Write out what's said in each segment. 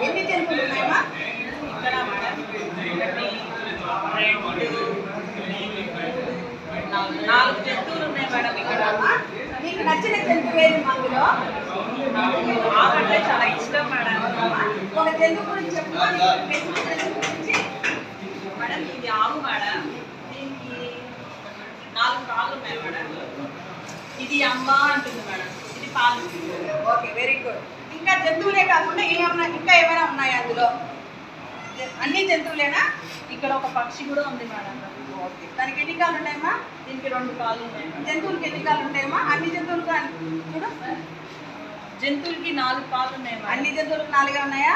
ఎన్ని జంతువులు ఉన్నాయమ్మా? నాలుగు జంతువులు ఉన్నాయి మేడం ఇక్కడ. మీకు నచ్చిన జంతువు ఏది అందులో? ఆవంటే చాలా ఇష్టం మేడం. ఒక జంతువు గురించి చెప్పుకోండి. మేడం ఇది ఆవు మేడం. దీనికి 4 కాళ్ళు ఉన్నాయి మేడం. ఇది అమ్మ అంటుంది మేడం. ఇది పాలు. Okay, very good. ఇంకా జంతువులే కాకుండా ఇంకా ఏమైనా ఉన్నాయా అందులో? అన్ని జంతువులేనా? ఇక్కడ ఒక పక్షి కూడా ఉంది మేడం. ఓకే, దానికి ఎన్ని కాళ్ళు ఉన్నాయమ్మా? దీనికి 2 కాళ్ళు ఉన్నాయి. జంతువులకి ఎన్ని కాళ్ళు ఉంటాయమ్మా? అన్ని జంతువులు చూడు, జంతువులకి 4 కాళ్ళు ఉన్నాయి మేడం. అన్ని జంతువులకు 4 ఉన్నాయా?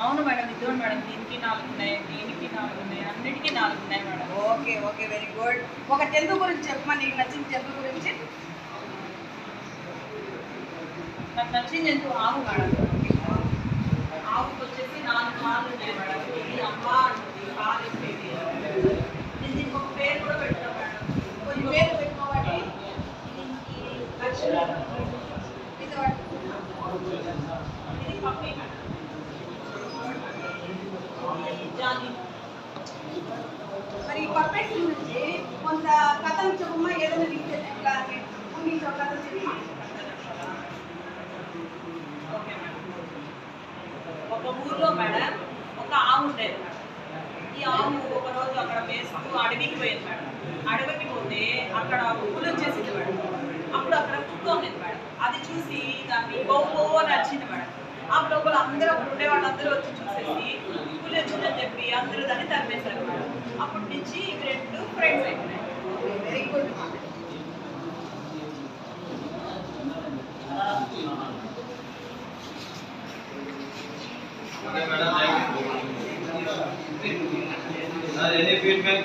అవును మేడం, ఇద్దరు మేడం. దీనికి 4 ఉన్నాయి, దీనికి 4 ఉన్నాయి, అన్నిటికీ 4 ఉన్నాయి madam. Okay okay, very good. ఒక జంతువు గురించి చెప్పమా, నీకు నచ్చిన జంతువు గురించి. నాకు నచ్చిన జంతువు ఆవు మేడం. ఆవుకి వచ్చేసి 4 కాళ్ళు ఉన్నాయి మేడం. ఇది అమ్మ అంటుంది, పాలు ఇచ్చేది. దీనికి ఒక పేరు కూడా పెట్టాం మేడం. కొన్ని పేర్లు పెట్టుకోవాలి. దీనికి లక్ష్మి, ఇది పప్పి మేడం. జాతి. మరి ఈ పప్పెట్స్ గురించి కొంత కథలు చెప్పమ్మా, ఏదైనా నీకు తెలియట్లా ఊహించే కథ చెప్పమ్మా. Okay madam. ఒక ఊర్లో మేడం ఒక ఆవు ఉండేది మేడం. ఈ ఆవు ఒకరోజు అక్కడ మేస్తూ అడవికి పోయింది మేడం. అడవికి పోతే అక్కడ పులి వచ్చేసింది మేడం. అప్పుడు అక్కడ కుక్క ఉండేది మేడం. అది చూసి దాన్ని బొబ్బో నచ్చింది మేడం. అప్పుడు ఒకళ్ళు అందరూ అక్కడ ఉండే వాళ్ళందరూ వచ్చి చూసేసి పులి వచ్చిందని చెప్పి అందరూ దాన్ని తరిమేశారు మేడం. అప్పటి నుంచి ఇవి 2 ఫ్రెండ్స్ అయిపోయినాయి. Very good. Okay, madam. Thank you. Any feedback?